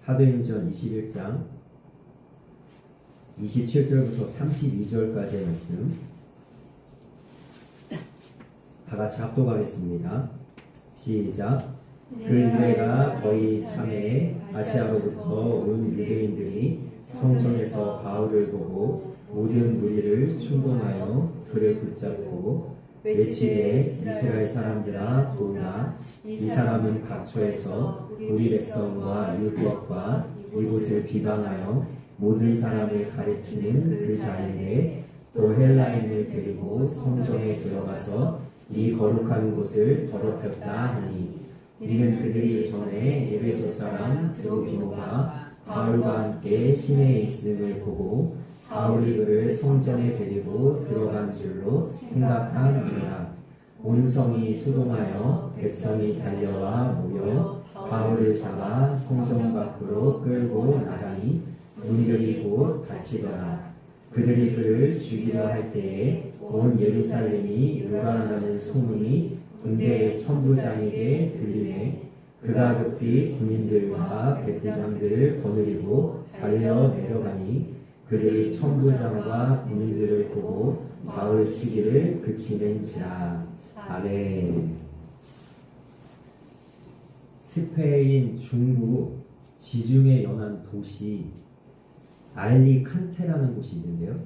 사도행전 21장 27절부터 32절까지의 말씀 다같이 합독하겠습니다. 시작. 그 일레가 거의 참에 아시아로부터 온 유대인들이 성전에서 바울을 보고 모든 무리를 충동하여 그를 붙잡고 외치되 이스라엘 사람들아 도우라. 이 사람은 각처에서 우리 백성과 율법과 이곳을 비방하여 모든 사람을 가르치는 그 자리에 또 헬라인을 데리고 성전에 들어가서 이 거룩한 곳을 더럽혔다 하니 이는 그들이 전에 에베소 사람 드로피모가 바울과 함께 시내에 있음을 보고 바울이 그를 성전에 데리고 들어간 줄로 생각함이라. 온 성이 소동하여 백성이 달려와 모여 바울을 잡아 성전 밖으로 끌고 나가니 문들이 곧 닫히더라. 그들이 그를 죽이려 할 때에 온 예루살렘이 요란하는 소문이 군대의 천부장에게 들리매 그가 급히 군인들과 백부장들을 거느리고 달려 내려가니 그들이 천부장과 군인들을 보고 바울 치기를 그치는지라. 아멘. 스페인 중부 지중해 연안 도시 알리칸테라는 곳이 있는데요.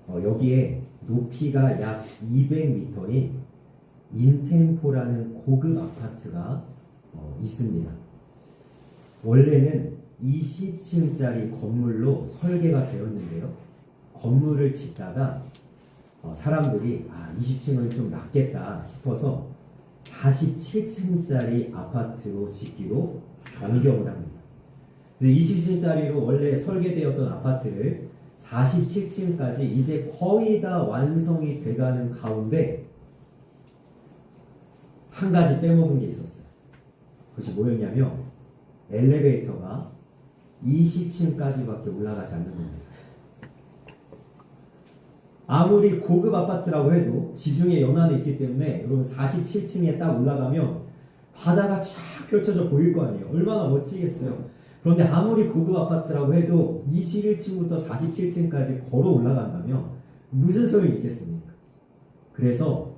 여기에 높이가 약 200m인 인템포라는 고급 아파트가 있습니다. 원래는 20층짜리 건물로 설계가 되었는데요. 건물을 짓다가 사람들이 20층은 좀 낮겠다 싶어서 47층짜리 아파트로 짓기로 변경을 합니다. 20층짜리로 원래 설계되었던 아파트를 47층까지 이제 거의 다 완성이 돼가는 가운데 한 가지 빼먹은 게 있었어요. 그것이 뭐였냐면 엘리베이터가 20층까지밖에 올라가지 않는 겁니다. 아무리 고급 아파트라고 해도 지중해 연안에 있기 때문에 여러분 47층에 딱 올라가면 바다가 쫙 펼쳐져 보일 거 아니에요. 얼마나 멋지겠어요. 그런데 아무리 고급 아파트라고 해도 21층부터 47층까지 걸어 올라간다면 무슨 소용이 있겠습니까? 그래서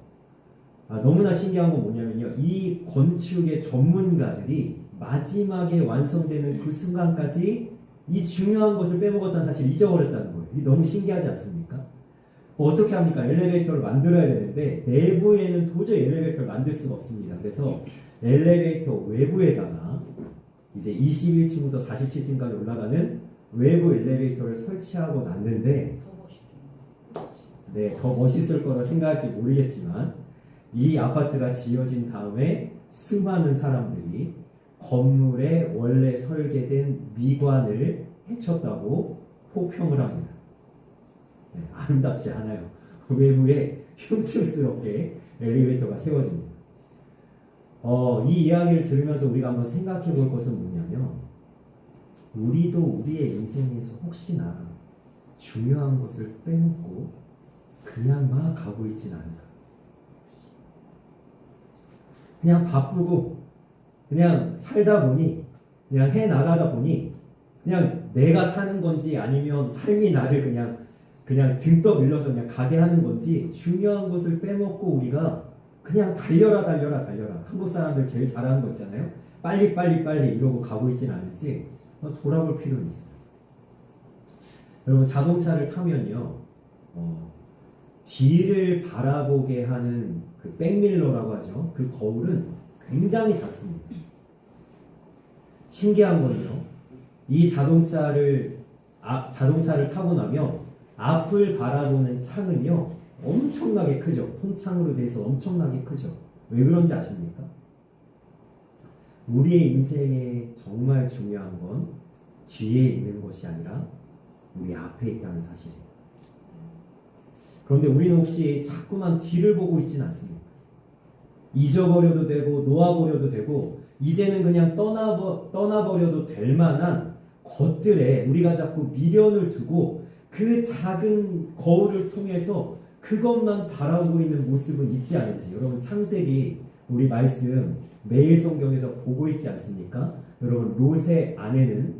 너무나 신기한 건 뭐냐면요. 이 건축의 전문가들이 마지막에 완성되는 그 순간까지 이 중요한 것을 빼먹었다는 사실을 잊어버렸다는 거예요. 이게 너무 신기하지 않습니까? 어떻게 합니까? 엘리베이터를 만들어야 되는데 내부에는 도저히 엘리베이터를 만들 수가 없습니다. 그래서 엘리베이터 외부에다가 이제 21층부터 47층까지 올라가는 외부 엘리베이터를 설치하고 놨는데 더 멋있을 거라 생각할지 모르겠지만 이 아파트가 지어진 다음에 수많은 사람들이 건물의 원래 설계된 미관을 해쳤다고 호평을 합니다. 아름답지 않아요. 외부에 흉측스럽게 엘리베이터가 세워집니다. 이 이야기를 들으면서 우리가 한번 생각해 볼 것은 뭐냐면 우리도 우리의 인생에서 혹시나 중요한 것을 빼먹고 그냥 막 가고 있진 않을까. 그냥 바쁘고 그냥 살다 보니 그냥 해나가다 보니 그냥 내가 사는 건지 아니면 삶이 나를 그냥 등 떠밀려서 그냥 가게 하는 건지 중요한 것을 빼먹고 우리가 그냥 달려라. 한국 사람들 제일 잘하는 거 있잖아요. 빨리 이러고 가고 있진 않을지 돌아볼 필요는 있어요. 여러분 자동차를 타면요. 뒤를 바라보게 하는 그 백밀러라고 하죠. 그 거울은 굉장히 작습니다. 신기한 건요. 이 자동차를 타고 나면 앞을 바라보는 창은요. 엄청나게 크죠. 통창으로 돼서 엄청나게 크죠. 왜 그런지 아십니까? 우리의 인생에 정말 중요한 건 뒤에 있는 것이 아니라 우리 앞에 있다는 사실이에요. 그런데 우리는 혹시 자꾸만 뒤를 보고 있지는 않습니까? 잊어버려도 되고 놓아버려도 되고 이제는 그냥 떠나버려도 될 만한 것들에 우리가 자꾸 미련을 두고 그 작은 거울을 통해서 그것만 바라보고 있는 모습은 있지 않은지 여러분 창세기 우리 말씀 매일 성경에서 보고 있지 않습니까? 여러분 롯의 아내는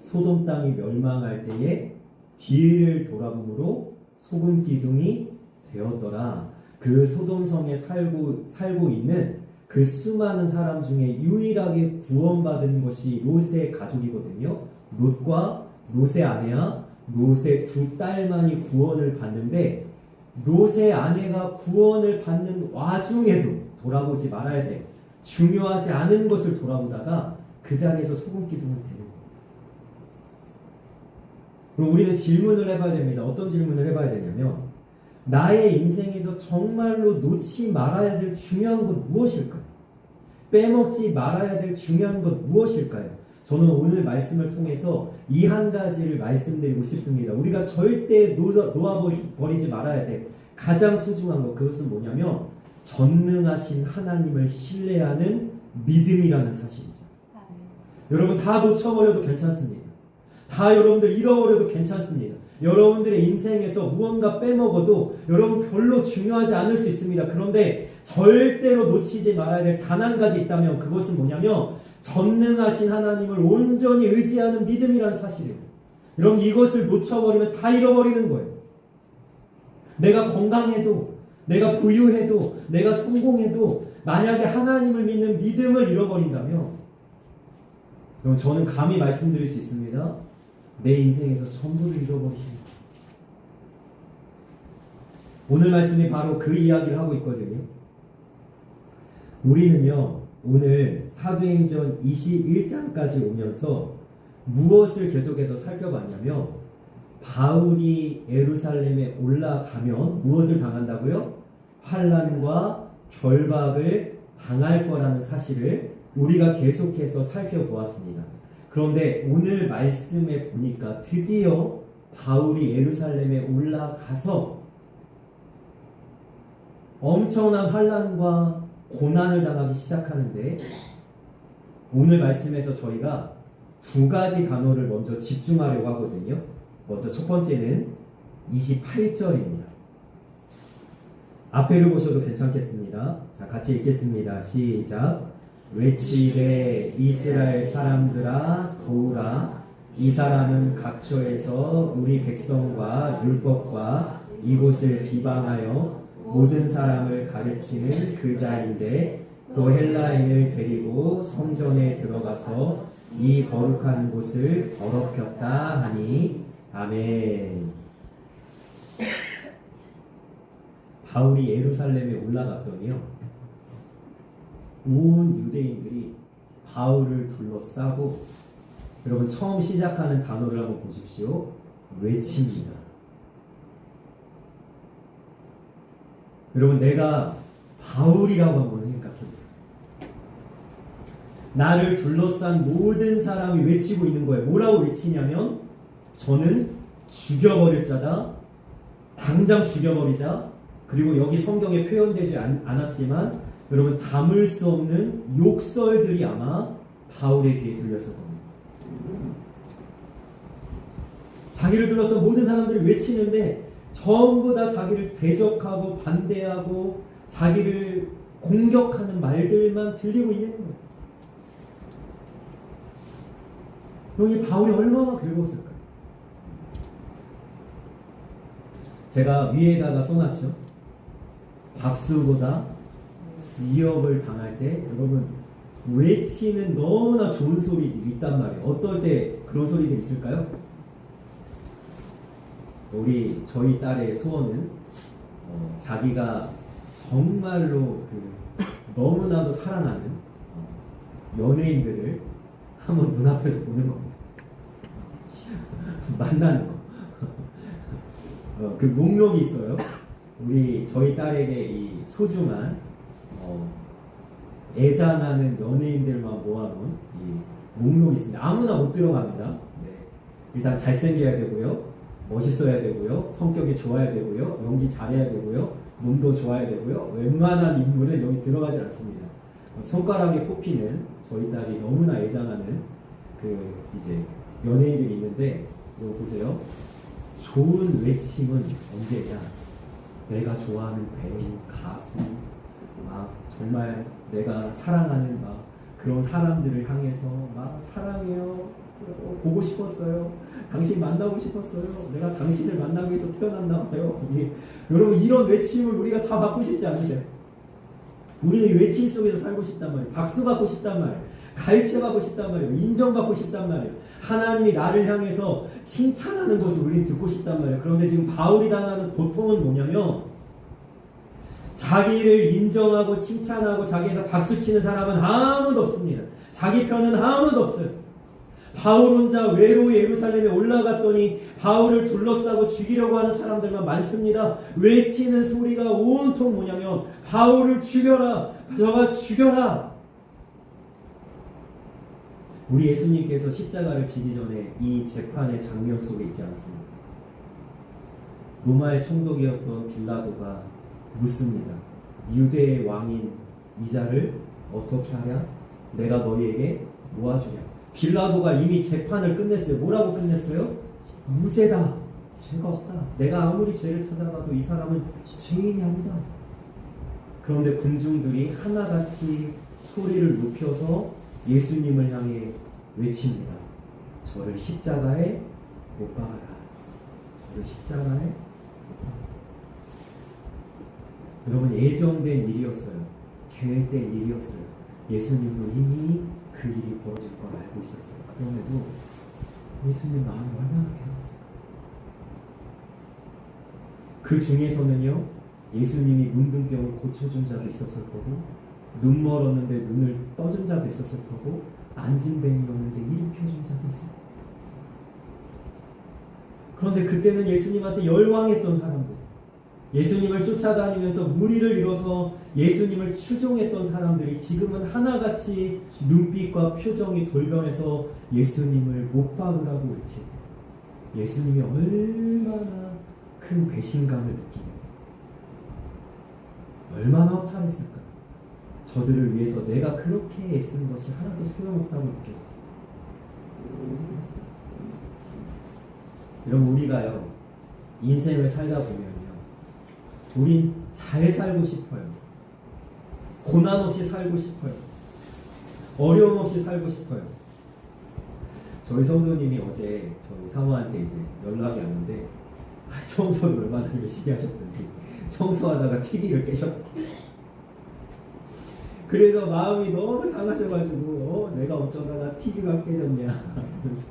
소돔 땅이 멸망할 때에 뒤를 돌아보므로 소금 기둥이 되었더라. 그 소돔성에 살고 있는 그 수많은 사람 중에 유일하게 구원받은 것이 롯의 가족이거든요. 롯과 롯의 아내와 롯의 두 딸만이 구원을 받는데 롯의 아내가 구원을 받는 와중에도 돌아보지 말아야 돼. 중요하지 않은 것을 돌아보다가 그 자리에서 소금 기둥이 되는 거예요. 그럼 우리는 질문을 해봐야 됩니다. 어떤 질문을 해봐야 되냐면 나의 인생에서 정말로 놓지 말아야 될 중요한 것 무엇일까요? 빼먹지 말아야 될 중요한 것 무엇일까요? 저는 오늘 말씀을 통해서 이 한 가지를 말씀드리고 싶습니다. 우리가 절대 놓아버리지 말아야 될 가장 소중한 것, 그것은 뭐냐면 전능하신 하나님을 신뢰하는 믿음이라는 사실이죠. 여러분 다 놓쳐버려도 괜찮습니다. 다 여러분들 잃어버려도 괜찮습니다. 여러분들의 인생에서 무언가 빼먹어도 여러분 별로 중요하지 않을 수 있습니다. 그런데 절대로 놓치지 말아야 될 단 한 가지 있다면 그것은 뭐냐면 전능하신 하나님을 온전히 의지하는 믿음이라는 사실이에요. 여러분 이것을 놓쳐버리면 다 잃어버리는 거예요. 내가 건강해도, 내가 부유해도, 내가 성공해도 만약에 하나님을 믿는 믿음을 잃어버린다면 그럼 저는 감히 말씀드릴 수 있습니다. 내 인생에서 전부를 잃어버리십니다. 오늘 말씀이 바로 그 이야기를 하고 있거든요. 우리는요, 오늘 사도행전 21장까지 오면서 무엇을 계속해서 살펴봤냐면 바울이 예루살렘에 올라가면 무엇을 당한다고요? 환난과 결박을 당할 거라는 사실을 우리가 계속해서 살펴보았습니다. 그런데 오늘 말씀에 보니까 드디어 바울이 예루살렘에 올라가서 엄청난 환난과 고난을 당하기 시작하는데 오늘 말씀에서 저희가 두 가지 단어를 먼저 집중하려고 하거든요. 먼저 첫 번째는 28절입니다. 앞에를 보셔도 괜찮겠습니다. 자, 같이 읽겠습니다. 시작. 외치되 이스라엘 사람들아 도우라. 이 사람은 각처에서 우리 백성과 율법과 이곳을 비방하여 모든 사람을 가르치는 그 자인데 또 헬라인을 데리고 성전에 들어가서 이 거룩한 곳을 더럽혔다 하니 아멘. 바울이 예루살렘에 올라갔더니요, 온 유대인들이 바울을 둘러싸고, 여러분 처음 시작하는 단어를 한번 보십시오. 외칩니다. 여러분 내가 바울이라고 한번 생각해보세요. 나를 둘러싼 모든 사람이 외치고 있는 거예요. 뭐라고 외치냐면 저는 죽여버릴 자다. 당장 죽여버리자. 그리고 여기 성경에 표현되지 않았지만 여러분 담을 수 없는 욕설들이 아마 바울의 귀에 들렸을 겁니다. 자기를 둘러싼 모든 사람들이 외치는데 전부 다 자기를 대적하고 반대하고 자기를 공격하는 말들만 들리고 있는 거예요. 그럼 이 바울이 얼마나 괴로웠을까요? 제가 위에다가 써놨죠. 박수보다 위협을 당할 때 여러분 외치는 너무나 좋은 소리들이 있단 말이에요. 어떨 때 그런 소리들이 있을까요? 저희 딸의 소원은 자기가 정말로 너무나도 사랑하는 연예인들을 한번 눈앞에서 보는 겁니다. 만나는 거. 그 목록이 있어요. 저희 딸에게 이 소중한 애잔하는 연예인들만 모아놓은 이 목록이 있습니다. 아무나 못 들어갑니다. 네. 일단 잘생겨야 되고요, 멋있어야 되고요, 성격이 좋아야 되고요, 연기 잘해야 되고요, 몸도 좋아야 되고요. 웬만한 인물은 여기 들어가지 않습니다. 손가락에 꼽히는 저희 딸이 너무나 애잔하는 이제 연예인들이 있는데 이거 보세요. 좋은 외침은 언제냐? 내가 좋아하는 배우, 가수, 막 정말 내가 사랑하는 막 그런 사람들을 향해서 막 사랑해요. 보고 싶었어요. 당신 만나고 싶었어요. 내가 당신을 만나기 위해서 태어났나 봐요. 여러분 이런 외침을 우리가 다 받고 싶지 않으세요? 우리는 외침 속에서 살고 싶단 말이에요. 박수 받고 싶단 말이에요. 가르쳐받고 싶단 말이에요. 인정받고 싶단 말이에요. 하나님이 나를 향해서 칭찬하는 것을 우리는 듣고 싶단 말이에요. 그런데 지금 바울이 당하는 고통은 뭐냐면 자기를 인정하고 칭찬하고 자기에서 박수치는 사람은 아무도 없습니다. 자기 편은 아무도 없어요. 바울 혼자 외로 예루살렘에 올라갔더니 바울을 둘러싸고 죽이려고 하는 사람들만 많습니다. 외치는 소리가 온통 뭐냐면 바울을 죽여라, 너가 죽여라. 우리 예수님께서 십자가를 지기 전에 이 재판의 장면 속에 있지 않습니까? 로마의 총독이었던 빌라도가 묻습니다. 유대의 왕인 이 자를 어떻게 하랴? 내가 너희에게 모아주냐? 빌라도가 이미 재판을 끝냈어요. 뭐라고 끝냈어요? 무죄다. 죄가 없다. 내가 아무리 죄를 찾아봐도 이 사람은 죄인이 아니다. 그런데 군중들이 하나같이 소리를 높여서 예수님을 향해 외칩니다. 저를 십자가에 못 박아라. 저를 십자가에 못 박아라. 여러분 예정된 일이었어요. 계획된 일이었어요. 예수님도 이미 그 일이 벌어질 걸 알고 있었어요. 그럼에도 예수님 마음이 얼마나 괴로웠을까. 그 중에서는요, 예수님이 문둥병을 고쳐준 자도 있었을 거고, 눈 멀었는데 눈을 떠준 자도 있었을 거고, 안진뱅이였는데 일으켜준 자도 있었을 거고. 그런데 그때는 예수님한테 열광했던 사람들, 예수님을 쫓아다니면서 무리를 이뤄서 예수님을 추종했던 사람들이 지금은 하나같이 눈빛과 표정이 돌변해서 예수님을 못 박으라고 외치고 예수님이 얼마나 큰 배신감을 느끼며 얼마나 허탈했을까. 저들을 위해서 내가 그렇게 애쓴 것이 하나도 소용없다고 느꼈어요. 여러분 우리가요 인생을 살다 보면요 우린 잘 살고 싶어요. 고난 없이 살고 싶어요. 어려움 없이 살고 싶어요. 저희 성도님이 어제 저희 사모한테 이제 연락이 왔는데 청소를 얼마나 열심히 하셨던지 청소하다가 TV를 깨셨고 그래서 마음이 너무 상하셔가지고 내가 어쩌다가 TV가 깨졌냐 그래서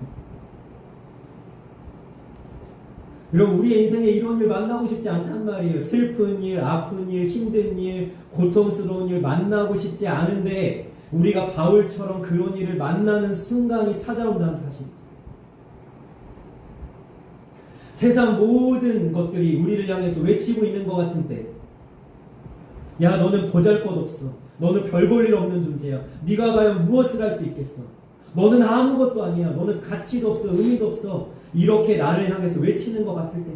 여러분 우리의 인생에 이런 일 만나고 싶지 않단 말이에요. 슬픈 일, 아픈 일, 힘든 일, 고통스러운 일 만나고 싶지 않은데 우리가 바울처럼 그런 일을 만나는 순간이 찾아온다는 사실. 세상 모든 것들이 우리를 향해서 외치고 있는 것 같은 때 야 너는 보잘것없어. 너는 별 볼 일 없는 존재야. 네가 과연 무엇을 할 수 있겠어. 너는 아무것도 아니야. 너는 가치도 없어. 의미도 없어. 이렇게 나를 향해서 외치는 것 같을 때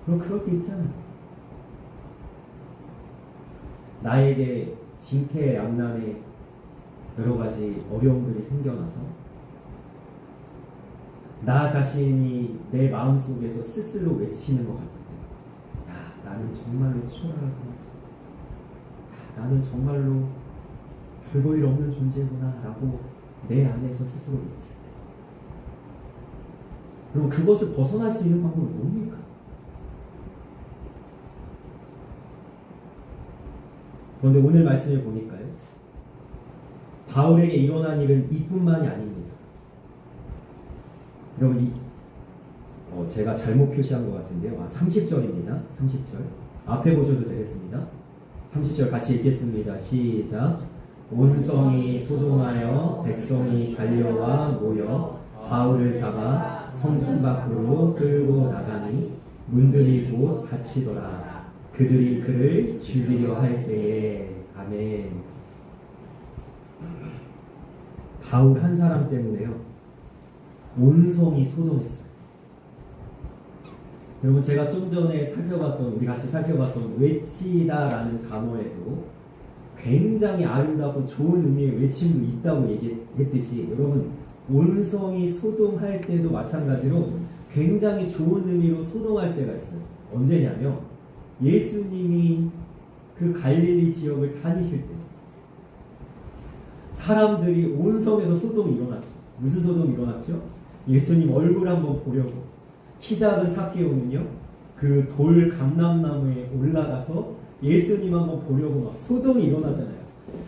그럼 그럴 때 있잖아. 나에게 징태양난의 여러 가지 어려움들이 생겨나서 나 자신이 내 마음속에서 스스로 외치는 것 같을 때 야, 나는 정말로 초라하고 나는 정말로 별 볼 일 없는 존재구나 라고 내 안에서 스스로 외칠 때 그럼 그것을 벗어날 수 있는 방법은 뭡니까? 그런데 오늘 말씀을 보니까요 바울에게 일어난 일은 이뿐만이 아닙니다. 여러분 제가 잘못 표시한 것 같은데요. 30절입니다. 30절 앞에 보셔도 되겠습니다. 30절 같이 읽겠습니다. 시작. 온 성이 소동하여 백성이 달려와 모여 바울을 잡아 성전 밖으로 끌고 나가니 문들이 곧 닫히더라. 그들이 그를 죽이려 할 때에 아멘. 바울 한 사람 때문에요 온 성이 소동했어요. 여러분 제가 좀 전에 우리 같이 살펴봤던 외치다라는 단어에도 굉장히 아름답고 좋은 의미의 외침도 있다고 얘기했듯이 여러분 온 성이 소동할 때도 마찬가지로 굉장히 좋은 의미로 소동할 때가 있어요. 언제냐면 예수님이 그 갈릴리 지역을 다니실 때 사람들이 온 성에서 소동이 일어났죠. 무슨 소동이 일어났죠? 예수님 얼굴 한번 보려고 키 작은 삭개오는요, 그 돌 감람나무에 올라가서 예수님 한번 보려고 막 소동이 일어나잖아요.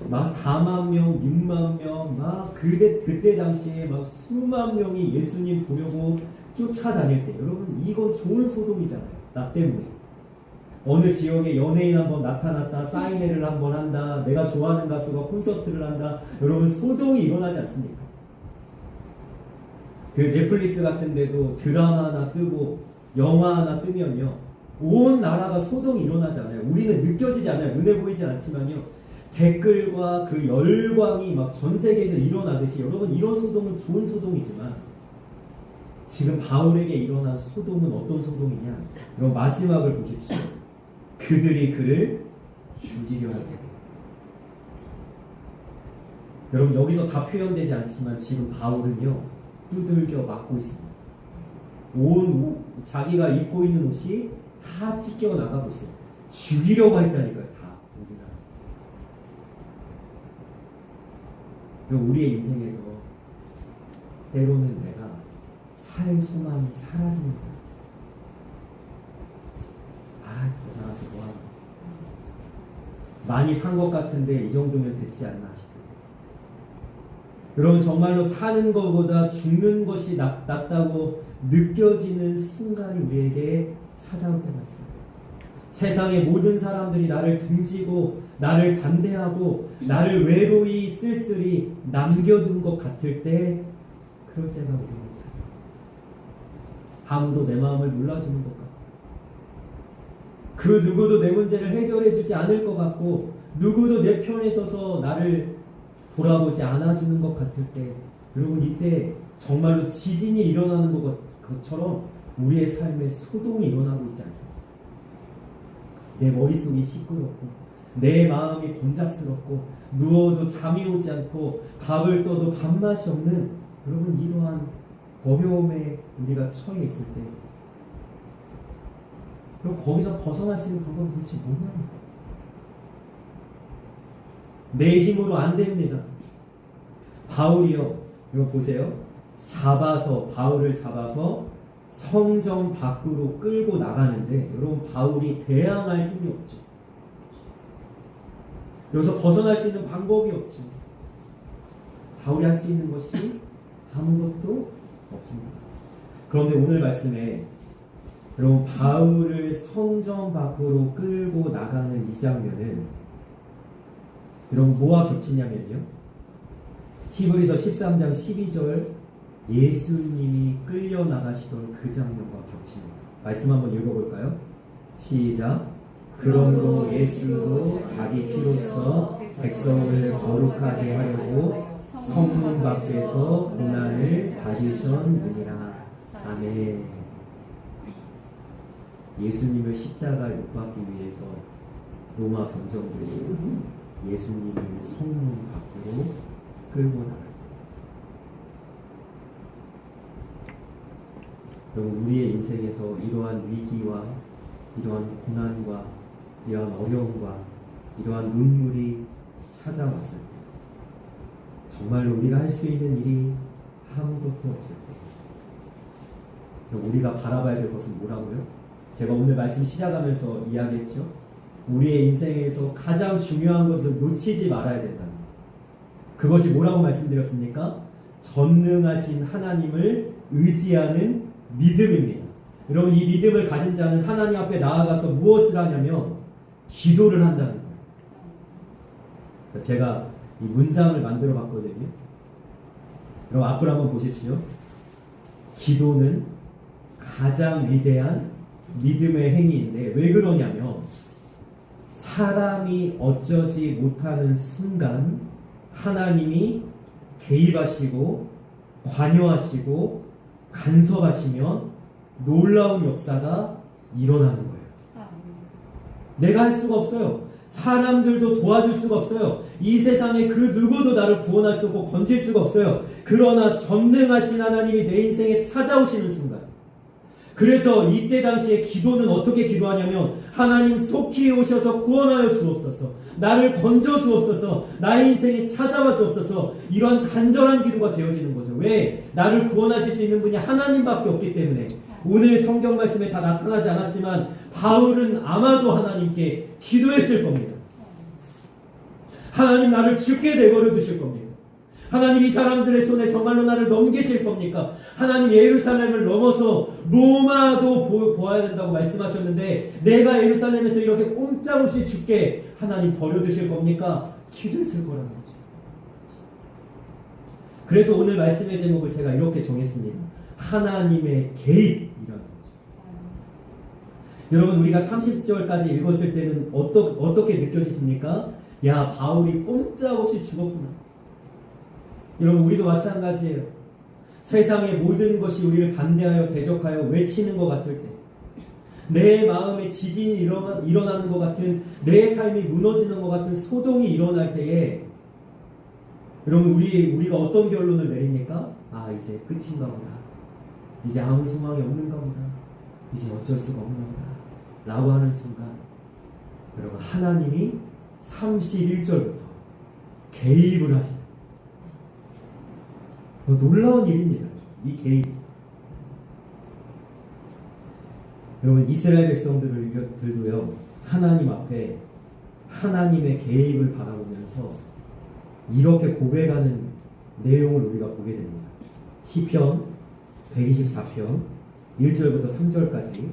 막 4만 명, 6만 명, 막 그때 당시에 막 수만 명이 예수님 보려고 쫓아다닐 때, 여러분 이건 좋은 소동이잖아요. 나 때문에. 어느 지역에 연예인 한번 나타났다, 사인회를 한번 한다, 내가 좋아하는 가수가 콘서트를 한다, 여러분 소동이 일어나지 않습니까? 그 넷플릭스 같은 데도 드라마 하나 뜨고 영화 하나 뜨면요, 온 나라가 소동이 일어나잖아요. 우리는 느껴지지 않아요. 눈에 보이지 않지만요, 댓글과 그 열광이 막 전 세계에서 일어나듯이, 여러분 이런 소동은 좋은 소동이지만 지금 바울에게 일어난 소동은 어떤 소동이냐? 여러분 마지막을 보십시오. 그들이 그를 죽이려 하게 돼요. 여러분 여기서 다 표현되지 않지만 지금 바울은요, 두들겨 맞고 있습니다. 자기가 입고 있는 옷이 다 찢겨 나가고 있어요. 죽이려고 했다니까요. 다 모든 사람. 우리의 인생에서 때로는 내가 살 소망이 사라지는 거야. 더 살아서 뭐하나. 많이 산 것 같은데 이 정도면 됐지 않나 싶어요. 여러분 정말로 사는 것보다 죽는 것이 낫다고 느껴지는 순간이 우리에게 찾아올 때가 있어요. 세상의 모든 사람들이 나를 등지고 나를 반대하고 나를 외로이 쓸쓸히 남겨둔 것 같을 때, 그럴 때가 우리에게 찾아옵니다. 아무도 내 마음을 몰라주는 것 같고, 그 누구도 내 문제를 해결해주지 않을 것 같고, 누구도 내 편에 서서 나를 돌아보지 않아주는 것 같을 때, 여러분 이때 정말로 지진이 일어나는 것처럼 우리의 삶에 소동이 일어나고 있지 않습니까? 내 머릿속이 시끄럽고 내 마음이 번잡스럽고 누워도 잠이 오지 않고 밥을 떠도 밥맛이 없는, 여러분 이러한 어려움에 우리가 처해 있을 때, 그럼 거기서 벗어날 수 있는 방법은 도대체 뭐냐? 내 힘으로 안 됩니다. 바울이요, 이거 보세요. 바울을 잡아서 성전 밖으로 끌고 나가는데, 여러분 바울이 대항할 힘이 없죠. 여기서 벗어날 수 있는 방법이 없죠. 바울이 할 수 있는 것이 아무것도 없습니다. 그런데 오늘 말씀에 여러분 바울을 성전 밖으로 끌고 나가는 이 장면은 여러분 뭐와 겹치냐면요, 히브리서 13장 12절 예수님이 끌려 나가시던 그 장면과 겹칩니다. 말씀 한번 읽어볼까요? 시작. 그러므로 예수도 자기 피로써 백성을 거룩하게 하려고 성문 밖에서 고난을 받으셨느니라. 아멘. 예수님을 십자가에 못 박기 위해서 로마 병정들이 예수님을 성문 밖으로 끌고 나가요. 여러분 우리의 인생에서 이러한 위기와 이러한 고난과 이러한 어려움과 이러한 눈물이 찾아왔을 때, 정말로 우리가 할 수 있는 일이 아무것도 없을 때, 우리가 바라봐야 될 것은 뭐라고요? 제가 오늘 말씀 시작하면서 이야기했죠. 우리의 인생에서 가장 중요한 것을 놓치지 말아야 된다. 그것이 뭐라고 말씀드렸습니까? 전능하신 하나님을 의지하는 믿음입니다. 여러분 이 믿음을 가진 자는 하나님 앞에 나아가서 무엇을 하냐면 기도를 한다는 거예요. 제가 이 문장을 만들어 봤거든요. 그럼 앞으로 한번 보십시오. 기도는 가장 위대한 믿음의 행위인데, 왜 그러냐면 사람이 어쩌지 못하는 순간 하나님이 개입하시고 관여하시고 간섭하시면 놀라운 역사가 일어나는 거예요. 내가 할 수가 없어요. 사람들도 도와줄 수가 없어요. 이 세상에 그 누구도 나를 구원할 수 없고 건질 수가 없어요. 그러나 전능하신 하나님이 내 인생에 찾아오시는 순간, 그래서 이때 당시에 기도는 어떻게 기도하냐면 하나님 속히 오셔서 구원하여 주옵소서. 나를 건져 주옵소서, 나의 인생에 찾아와 주옵소서, 이러한 간절한 기도가 되어지는 거죠. 왜? 나를 구원하실 수 있는 분이 하나님밖에 없기 때문에. 오늘 성경 말씀에 다 나타나지 않았지만 바울은 아마도 하나님께 기도했을 겁니다. 하나님, 나를 죽게 내버려 두실 겁니까? 하나님, 이 사람들의 손에 정말로 나를 넘기실 겁니까? 하나님, 예루살렘을 넘어서 로마도 보아야 된다고 말씀하셨는데 내가 예루살렘에서 이렇게 꼼짝없이 죽게 하나님 버려두실 겁니까? 기도했을 거라는 거죠. 그래서 오늘 말씀의 제목을 제가 이렇게 정했습니다. 하나님의 개입이라는 거죠. 여러분, 우리가 30절까지 읽었을 때는 어떻게 느껴지십니까? 야, 바울이 꼼짝없이 죽었구나. 여러분, 우리도 마찬가지예요. 세상의 모든 것이 우리를 반대하여 대적하여 외치는 것 같을 때, 내 마음에 지진이 일어나는 것 같은, 내 삶이 무너지는 것 같은 소동이 일어날 때에 여러분, 우리가 어떤 결론을 내립니까? 아, 이제 끝인가 보다. 이제 아무 소망이 없는가 보다. 이제 어쩔 수가 없나 보다 라고 하는 순간, 여러분, 하나님이 31절부터 개입을 하십니다. 놀라운 일입니다. 이 개입. 여러분, 이스라엘 백성들도요, 하나님 앞에 하나님의 개입을 바라보면서 이렇게 고백하는 내용을 우리가 보게 됩니다. 시편 124편 1절부터 3절까지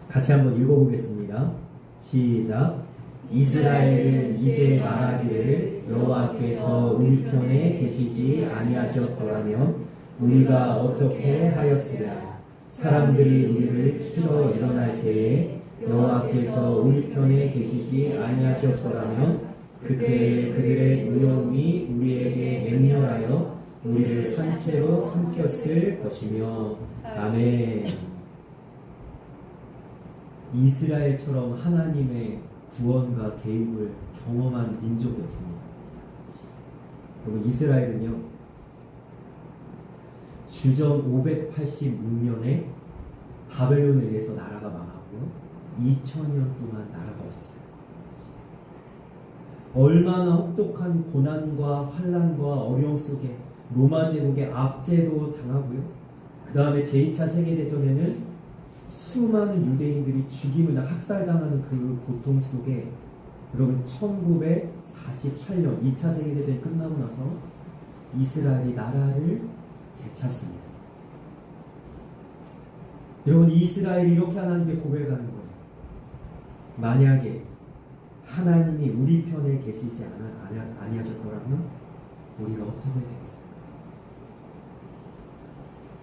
같이 한번 읽어보겠습니다. 시작. 이스라엘은 이제 말하기를 여호와께서 우리 편에 계시지 아니하셨더라면 우리가 어떻게 하였으랴. 사람들이 우리를 치러 일어날 때에 여호와께서 우리 편에 계시지 아니하셨더라면 그때 그들의 노여움이 우리에게 맹렬하여 우리를 산채로 삼켰을 것이며. 아멘. 이스라엘처럼 하나님의 구원과 개입을 경험한 민족이 없습니다. 여러분, 이스라엘은요, 주전 586년에 바벨론에 의해서 나라가 망하고요, 2000년 동안 나라가 없었어요. 얼마나 혹독한 고난과 환난과 어려움 속에 로마 제국의 압제도 당하고요, 그 다음에 제2차 세계대전에는 수많은 유대인들이 죽임을 학살당하는 그 고통 속에 여러분, 1948년 2차 세계대전이 끝나고 나서 이스라엘이 나라를 되찾습니다. 여러분, 이스라엘이 이렇게 하나님께 고백하는 거예요. 만약에 하나님이 우리 편에 계시지 아니하셨더라면 우리가 어떻게 되겠습니까?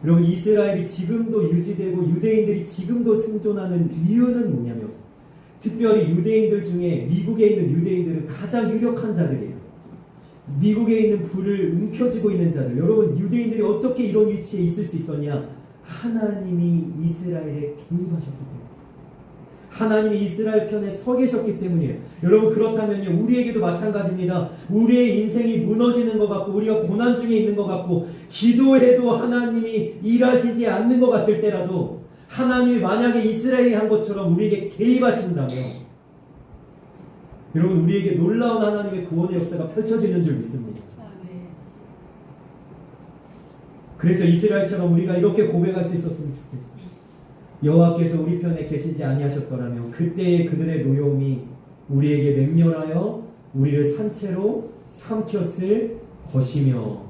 여러분, 이스라엘이 지금도 유지되고 유대인들이 지금도 생존하는 이유는 뭐냐면, 특별히 유대인들 중에 미국에 있는 유대인들은 가장 유력한 자들이에요. 미국에 있는 불을 움켜쥐고 있는 자들. 여러분, 유대인들이 어떻게 이런 위치에 있을 수 있었냐? 하나님이 이스라엘에 개입하셨기 때문에, 하나님이 이스라엘 편에 서 계셨기 때문이에요. 여러분, 그렇다면요, 우리에게도 마찬가지입니다. 우리의 인생이 무너지는 것 같고, 우리가 고난 중에 있는 것 같고, 기도해도 하나님이 일하시지 않는 것 같을 때라도 하나님이 만약에 이스라엘이 한 것처럼 우리에게 개입하신다면, 여러분, 우리에게 놀라운 하나님의 구원의 역사가 펼쳐지는 줄 믿습니다. 그래서 이스라엘처럼 우리가 이렇게 고백할 수 있었으면 좋겠어요. 여호와께서 우리 편에 계시지 아니하셨더라면 그때의 그들의 노여움이 우리에게 맹렬하여 우리를 산채로 삼켰을 것이며.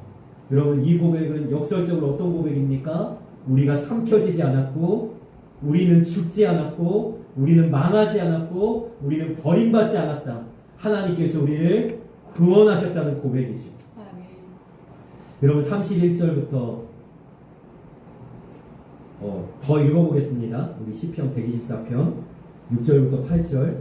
여러분, 이 고백은 역설적으로 어떤 고백입니까? 우리가 삼켜지지 않았고, 우리는 죽지 않았고, 우리는 망하지 않았고, 우리는 버림받지 않았다. 하나님께서 우리를 구원하셨다는 고백이죠. 여러분, 31절부터 더 읽어보겠습니다. 우리 시편 124편 6절부터 8절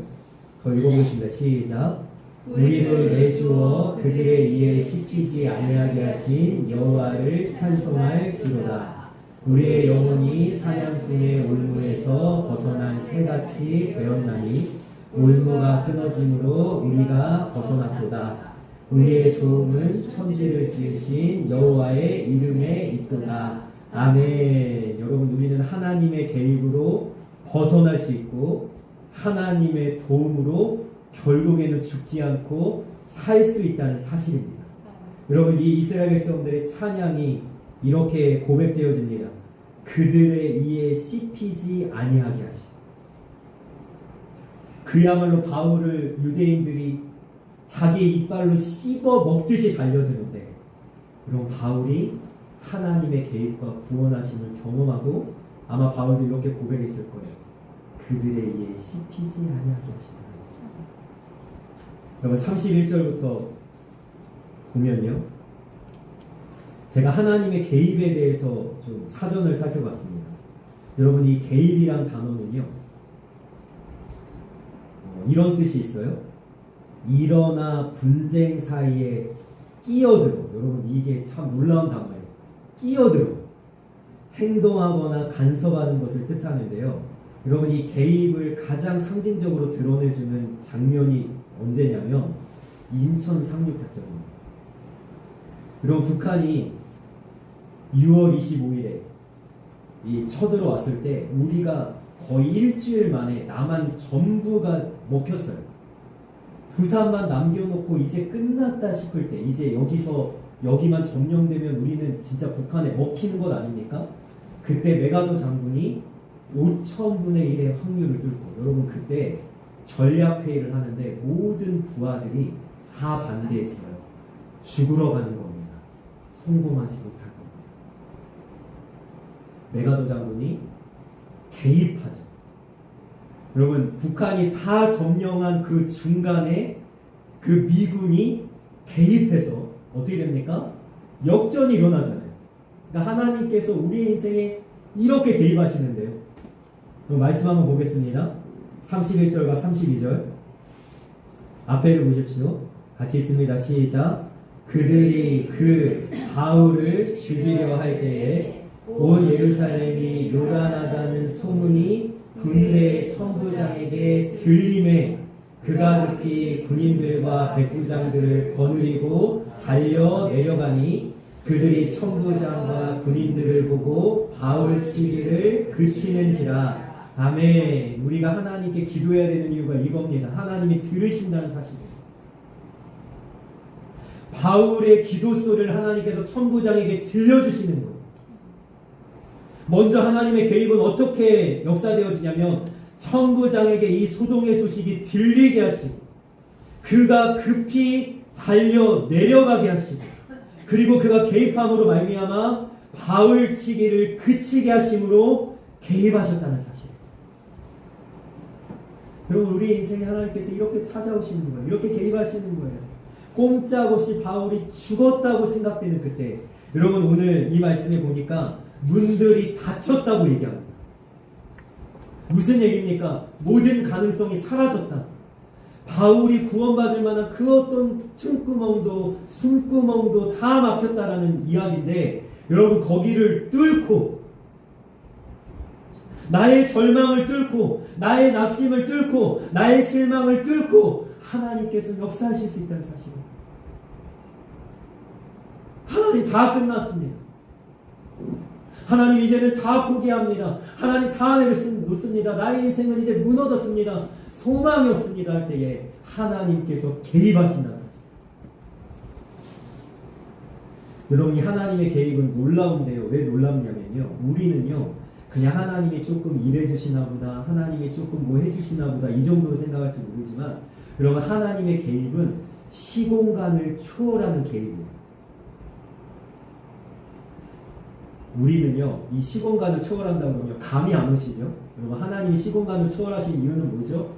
더 읽어보겠습니다. 시작. 우리를 내주어 그들의 이에 시키지 아니하게 하신 여호와를 찬송할지로다. 우리의 영혼이 사냥꾼의 올무에서 벗어난 새같이 되었나니 올무가 끊어짐으로 우리가 벗어났도다. 우리의 도움은 천지를 지으신 여호와의 이름에 있도다. 아멘. 여러분, 우리는 하나님의 개입으로 벗어날 수 있고 하나님의 도움으로 결국에는 죽지 않고 살 수 있다는 사실입니다. 여러분, 이 이스라엘 백성들의 찬양이 이렇게 고백되어집니다. 그들의 이에 씹히지 아니하게 하시. 그야말로 바울을 유대인들이 자기 이빨로 씹어 먹듯이 달려드는데, 그럼 바울이 하나님의 개입과 구원하심을 경험하고 아마 바울도 이렇게 고백했을 거예요. 그들의 이에 씹히지 아니하게 하시라. 여러분, 31절부터 보면요, 제가 하나님의 개입에 대해서 좀 사전을 살펴봤습니다. 여러분, 이 개입이란 단어는요, 이런 뜻이 있어요. 일어나 분쟁 사이에 끼어들어. 여러분, 이게 참 놀라운 단어예요. 끼어들어. 행동하거나 간섭하는 것을 뜻하는데요. 여러분, 이 개입을 가장 상징적으로 드러내주는 장면이 언제냐면 인천 상륙작전입니다. 여러분, 북한이 6월 25일에 쳐들어왔을 때 우리가 거의 일주일 만에 남한 전부가 먹혔어요. 부산만 남겨놓고 이제 끝났다 싶을 때, 이제 여기만 점령되면 우리는 진짜 북한에 먹히는 것 아닙니까? 그때 메가더 장군이 5,000분의 1의 확률을 뚫고, 여러분, 그때 전략회의를 하는데 모든 부하들이 다 반대했어요. 죽으러 가는 겁니다. 성공하지 못할 겁니다. 메가더 장군이 개입하죠. 여러분, 북한이 다 점령한 그 중간에 그 미군이 개입해서 어떻게 됩니까? 역전이 일어나잖아요. 그러니까 하나님께서 우리의 인생에 이렇게 개입하시는데요. 그럼 말씀 한번 보겠습니다. 31절과 32절 앞에를 보십시오. 같이 있습니다. 시작. 그들이 그 바울을 죽이려 할 때에 온 예루살렘이 요란하다는 소문이 군대 천부장에게 들림에 그가 급히 군인들과 백부장들을 거느리고 달려 내려가니 그들이 천부장과 군인들을 보고 바울 치기를 그치는지라. 아멘. 우리가 하나님께 기도해야 되는 이유가 이겁니다. 하나님이 들으신다는 사실입니다. 바울의 기도 소리를 하나님께서 천부장에게 들려주시는 거예요. 먼저 하나님의 개입은 어떻게 역사되어지냐면 천부장에게 이 소동의 소식이 들리게 하시고 그가 급히 달려 내려가게 하시고 그리고 그가 개입함으로 말미암아 바울 치기를 그치게 하심으로 개입하셨다는 사실. 여러분, 우리 인생에 하나님께서 이렇게 찾아오시는 거예요. 이렇게 개입하시는 거예요. 꼼짝없이 바울이 죽었다고 생각되는 그때, 여러분, 오늘 이 말씀에 보니까 문들이 닫혔다고 얘기합니다. 무슨 얘기입니까? 모든 가능성이 사라졌다. 바울이 구원받을 만한 그 어떤 틈구멍도 숨구멍도 다 막혔다라는 이야기인데, 여러분, 거기를 뚫고 나의 절망을 뚫고 나의 낙심을 뚫고 나의 실망을 뚫고 하나님께서 역사하실 수 있다는 사실입니다. 하나님 다 끝났습니다. 하나님 이제는 다 포기합니다. 하나님 다 놓습니다. 나의 인생은 이제 무너졌습니다. 소망이 없습니다 할 때에 하나님께서 개입하신다는 사실. 여러분, 이 하나님의 개입은 놀라운데요. 왜 놀랍냐면요, 우리는요 그냥 하나님이 조금 일해주시나 보다, 하나님이 조금 뭐 해주시나 보다 이 정도로 생각할지 모르지만, 여러분, 하나님의 개입은 시공간을 초월하는 개입이에요. 우리는요 이 시공간을 초월한다고 그러면 감이 안 오시죠? 여러분, 하나님이 시공간을 초월하신 이유는 뭐죠?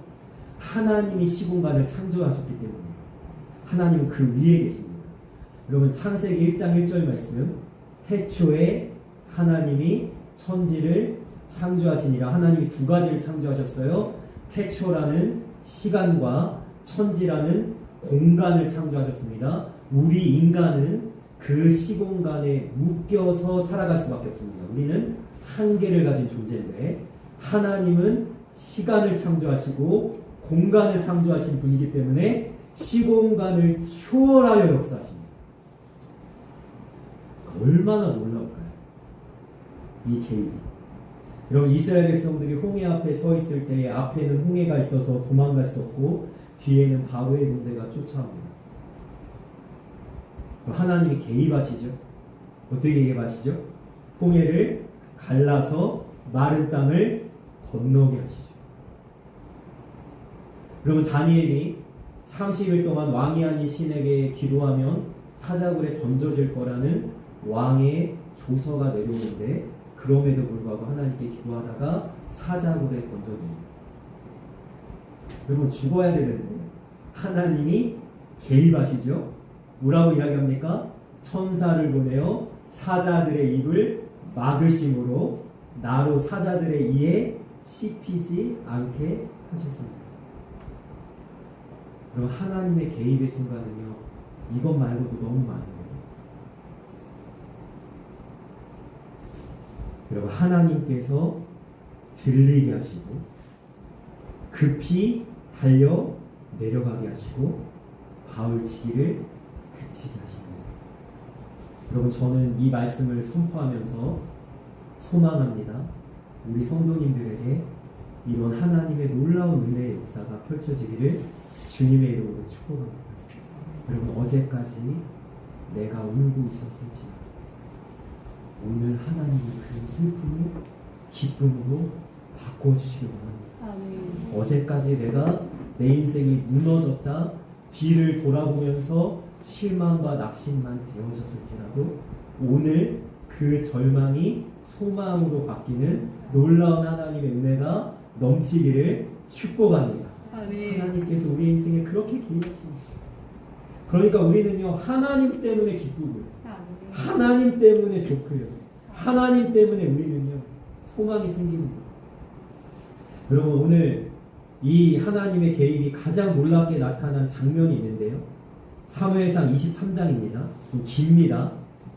하나님이 시공간을 창조하셨기 때문에 하나님은 그 위에 계십니다. 여러분, 창세기 1장 1절 말씀, 태초에 하나님이 천지를 창조하시니라. 하나님이 두 가지를 창조하셨어요. 태초라는 시간과 천지라는 공간을 창조하셨습니다. 우리 인간은 그 시공간에 묶여서 살아갈 수밖에 없습니다. 우리는 한계를 가진 존재인데 하나님은 시간을 창조하시고 공간을 창조하신 분이기 때문에 시공간을 초월하여 역사하십니다. 얼마나 놀라울까요? 이 개입이. 여러분 이스라엘 백성들이 홍해 앞에 서 있을 때에 앞에는 홍해가 있어서 도망갈 수 없고 뒤에는 바로의 군대가 쫓아옵니다. 하나님이 개입하시죠. 어떻게 개입하시죠? 홍해를 갈라서 마른 땅을 건너게 하시죠. 여러분 다니엘이 30일 동안 왕이 아닌 신에게 기도하면 사자굴에 던져질 거라는 왕의 조서가 내려오는데 그럼에도 불구하고 하나님께 기도하다가 사자굴에 던져집니다. 여러분 죽어야 되는데 하나님이 개입하시죠. 뭐라고 이야기합니까? 천사를 보내어 사자들의 입을 막으심으로 나로 사자들의 이에 씹히지 않게 하셨습니다. 그럼 하나님의 개입의 순간은요, 이것 말고도 너무 많은 거예요. 여러분 하나님께서 들리게 하시고 급히 달려 내려가게 하시고 바울치기를 그치게 하십니다. 여러분 저는 이 말씀을 선포하면서 소망합니다. 우리 성도님들에게 이런 하나님의 놀라운 은혜의 역사가 펼쳐지기를 주님의 이름으로 축복합니다. 여러분 어제까지 내가 울고 있었을지라도 오늘 하나님이 그 슬픔을 기쁨으로 바꿔주시기 원합니다. 어제까지 내가 내 인생이 무너졌다 뒤를 돌아보면서 실망과 낙심만 되어졌을지라도 오늘 그 절망이 소망으로 바뀌는 놀라운 하나님의 은혜가 넘치기를 축복합니다. 하나님께서 우리 인생에 그렇게 개입하십니다. 그러니까 우리는요 하나님 때문에 기쁘고요, 하나님 때문에 좋고요, 하나님 때문에 우리는요 소망이 생기는 거예요. 여러분 오늘 이 하나님의 개입이 가장 놀랍게 나타난 장면이 있는데요, 사무엘상 23장입니다. 좀 깁니다.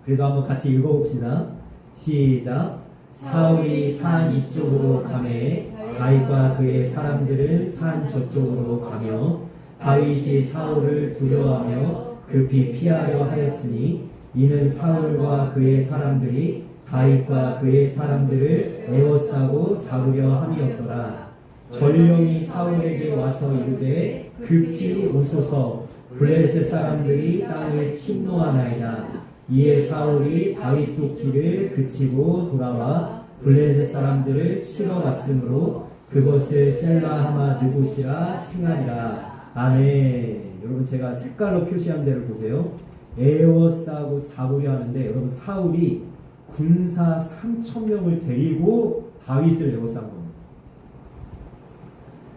그래도 한번 같이 읽어봅시다. 시작. 사울이 산 이쪽으로 가매 다윗과 그의 사람들은 산 저쪽으로 가며 다윗이 사울을 두려워하며 급히 피하려 하였으니 이는 사울과 그의 사람들이 다윗과 그의 사람들을 에워싸고 잡으려 함이었더라. 전령이 사울에게 와서 이르되 급히 오소서, 블레셋 사람들이 땅을 침노하나이다. 이에 사울이 다윗 쫓기를 그치고 돌아와 블레셋 사람들을 치러 갔으므로 그것을 셀라하마 느곳이라 칭하리라. 아멘. 여러분 제가 색깔로 표시한 대로 보세요. 에워싸고 잡으려 하는데 여러분 사울이 군사 3,000명을 데리고 다윗을 에워싼 겁니다.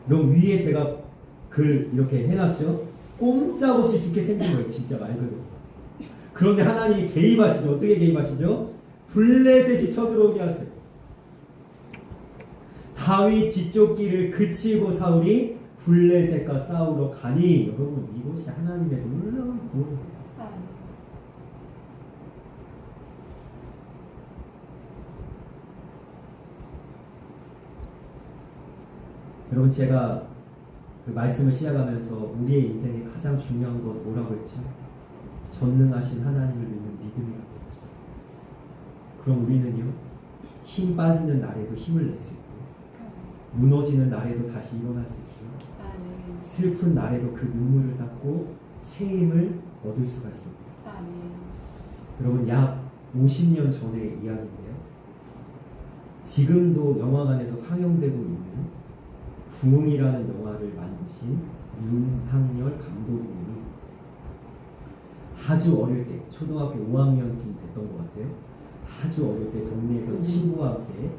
여러분 위에 제가 글 이렇게 해놨죠. 꼼짝없이 죽게 생긴 거예요. 진짜 말 그대로. 그런데 하나님이 개입하시죠. 어떻게 개입하시죠? 블레셋이 쳐들어오게 하세요. 다윗 뒤쪽 길을 그치고 사울이 블레셋과 싸우러 가니 여러분 이것이 하나님의 놀라운 구원입니다. 여러분 제가 그 말씀을 시작하면서 우리의 인생에 가장 중요한 건 뭐라고 했죠? 전능하신 하나님을 믿는 믿음이라고 했죠. 그럼 우리는요 힘 빠지는 날에도 힘을 낼 수 있고 무너지는 날에도 다시 일어날 수 있고요, 슬픈 날에도 그 눈물을 닦고 새 힘을 얻을 수가 있습니다. 여러분 약 50년 전의 이야기인데요, 지금도 영화관에서 상영되고 있는 부흥이라는 영화를 만드신 윤학열 감독님이 아주 어릴 때 초등학교 5학년쯤 됐던 것 같아요. 아주 어릴 때 동네에서 친구와 함께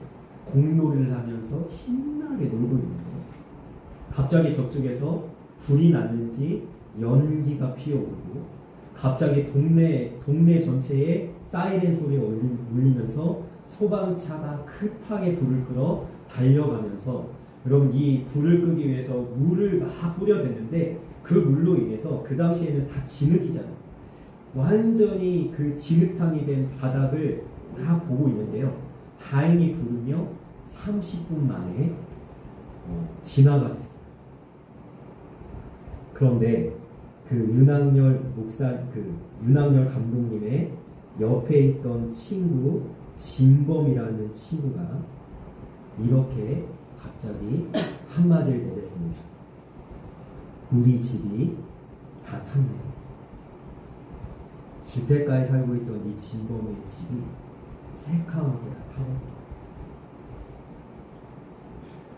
공놀이를 하면서 신나게 놀고 있는데 갑자기 저쪽에서 불이 났는지 연기가 피어오르고 갑자기 동네 전체에 사이렌 소리가 울리면서 소방차가 급하게 불을 끌어 달려가면서 여러분 이 불을 끄기 위해서 물을 막 뿌려댔는데 그 물로 인해서 그 당시에는 다 진흙이잖아요. 완전히 그 진흙탕이 된 바닥을 다 보고 있는데요, 다행히 불은요 30분 만에 진화가 됐어요. 그런데 그 윤학열 감독님의 옆에 있던 친구 진범이라는 친구가 이렇게 갑자기 한마디를 내뱉습니다. 우리 집이 다 탔네. 주택가에 살고 있던 이 진범의 집이 새카맣게 다 타버렸다.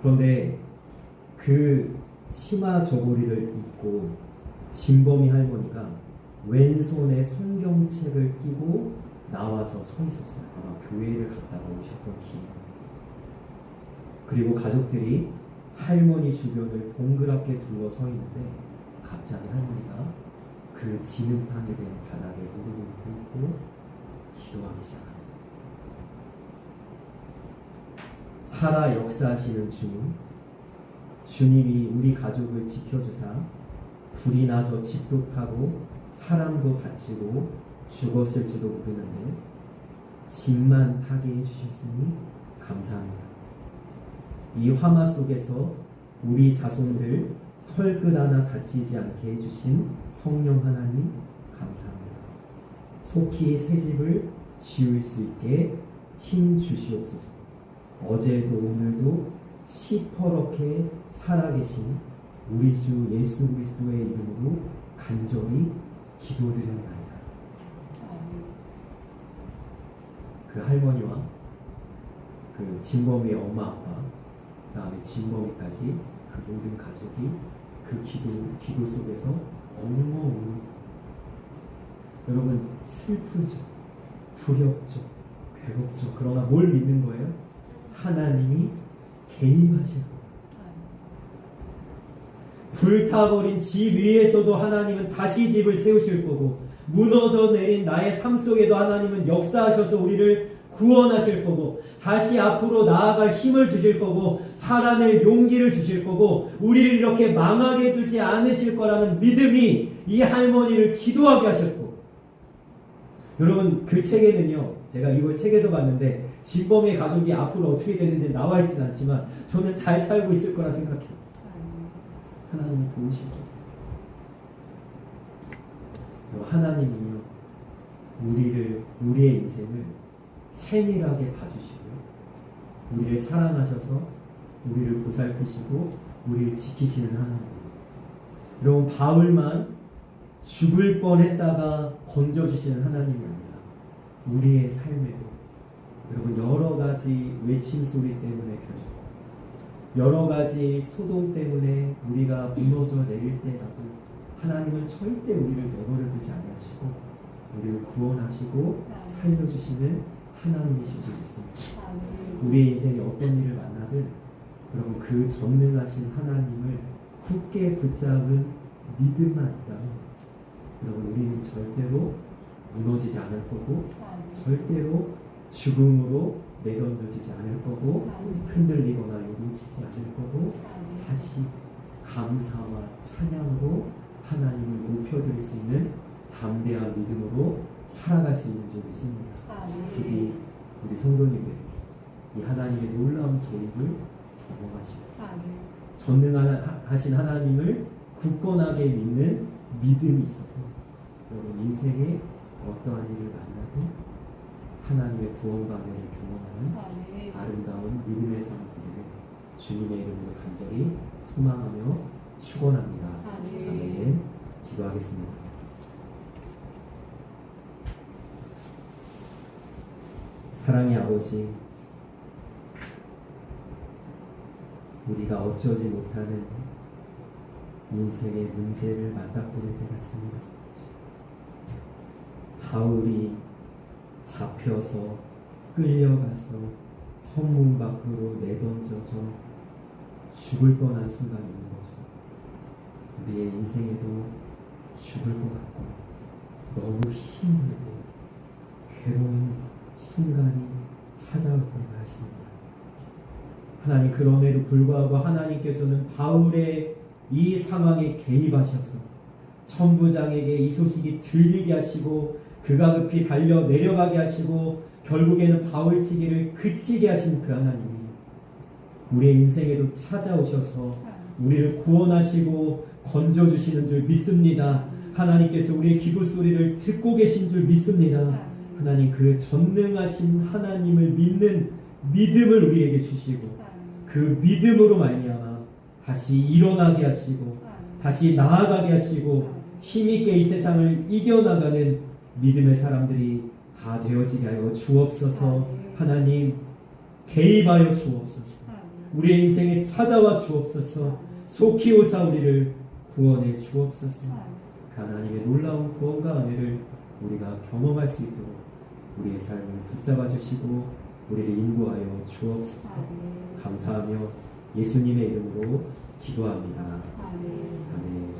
그런데 그 치마 저고리를 입고 진범이 할머니가 왼손에 성경책을 끼고 나와서 서 있었어요. 아마 교회를 갔다가 오셨던 길. 그리고 가족들이 할머니 주변을 동그랗게 둘러 서 있는데 갑자기 할머니가 그 진흙탕이 된 바닥에 무릎을 꿇고 기도하기 시작합니다. 살아 역사하시는 주님, 주님이 우리 가족을 지켜주사 불이 나서 집도 타고 사람도 다치고 죽었을지도 모르는데 집만 타게 해주셨으니 감사합니다. 이 화마 속에서 우리 자손들 털끝 하나 다치지 않게 해주신 성령 하나님 감사합니다. 속히 새 집을 지을 수 있게 힘 주시옵소서. 어제도 오늘도 시퍼렇게 살아계신 우리 주 예수 그리스도의 이름으로 간절히 기도드렸나이다. 그 할머니와 그 진범이의 엄마 아빠 그 다음에 진범이까지 그 모든 가족이 그 기도 속에서 엉엉 여러분 슬프죠, 두렵죠, 괴롭죠. 그러나 뭘 믿는 거예요? 하나님이 개입하실 거예요. 불타버린 집 위에서도 하나님은 다시 집을 세우실 거고, 무너져 내린 나의 삶 속에도 하나님은 역사하셔서 우리를 구원하실 거고, 다시 앞으로 나아갈 힘을 주실 거고, 살아낼 용기를 주실 거고, 우리를 이렇게 망하게 두지 않으실 거라는 믿음이 이 할머니를 기도하게 하실 거고. 여러분 그 책에는요, 제가 이걸 책에서 봤는데 진범의 가족이 앞으로 어떻게 되는지 나와 있진 않지만 저는 잘 살고 있을 거라 생각해요. 하나님이 도우실 거죠. 하나님은요, 우리의 인생을 세밀하게 봐주시고요, 우리를 사랑하셔서 우리를 보살피시고 우리를 지키시는 하나님입니다. 여러분, 바울만 죽을 뻔했다가 건져주시는 하나님이 아니라 우리의 삶에도 여러분 여러 가지 외침 소리 때문에 여러 가지 소동 때문에 우리가 무너져 내릴 때라도 하나님은 절대 우리를 내버려 두지 않으시고 우리를 구원하시고 살려주시는 하나님이신 줄 믿습니다. 우리의 인생에 어떤 일을 만나든 여러분 그 전능하신 하나님을 굳게 붙잡은 믿음만 있다면 여러분 우리는 절대로 무너지지 않을 거고 절대로 죽음으로 내던져지지 않을 거고 흔들리거나 요동치지 않을 거고 다시 감사와 찬양으로 하나님을 높여드릴 수 있는 담대한 믿음으로 살아갈 수 있는 줄 믿습니다. 부디 우리 성도님들 이 하나님의 놀라운 개입을 경험하시고 전능하신 하나님을 굳건하게 믿는 믿음이 있어서 여러분 인생에 어떠한 일을 만나든 하나님의 구원과 은혜를 경험하는 아름다운 믿음의 삶 되기를 주님의 이름으로 간절히 소망하며 축원합니다. 아멘. 기도하겠습니다. 사랑의 아버지, 우리가 어쩌지 못하는 인생의 문제를 맞닥뜨릴 때가 있습니다. 바울이 잡혀서 끌려가서 성문 밖으로 내던져서 죽을 뻔한 순간이 있는 거죠. 우리의 인생에도 죽을 것 같고 너무 힘들고 괴로운 순간이 찾아올 때가 있습니다. 하나님, 그럼에도 불구하고 하나님께서는 바울의 이 상황에 개입하셔서 천부장에게 이 소식이 들리게 하시고 그가 급히 달려 내려가게 하시고 결국에는 바울치기를 그치게 하신 그 하나님이 우리의 인생에도 찾아오셔서 우리를 구원하시고 건져주시는 줄 믿습니다. 하나님께서 우리의 기도 소리를 듣고 계신 줄 믿습니다. 하나님, 그 전능하신 하나님을 믿는 믿음을 우리에게 주시고 그 믿음으로 말미암아 다시 일어나게 하시고 다시 나아가게 하시고 힘있게 이 세상을 이겨나가는 믿음의 사람들이 다 되어지게 하여 주옵소서. 하나님 개입하여 주옵소서. 우리의 인생에 찾아와 주옵소서. 속히 오사 우리를 구원해 주옵소서. 하나님의 놀라운 구원과 은혜를 우리가 경험할 수 있도록 우리의 삶을 붙잡아 주시고 우리를 인도하여 주옵소서. 감사하며 예수님의 이름으로 기도합니다. 아멘.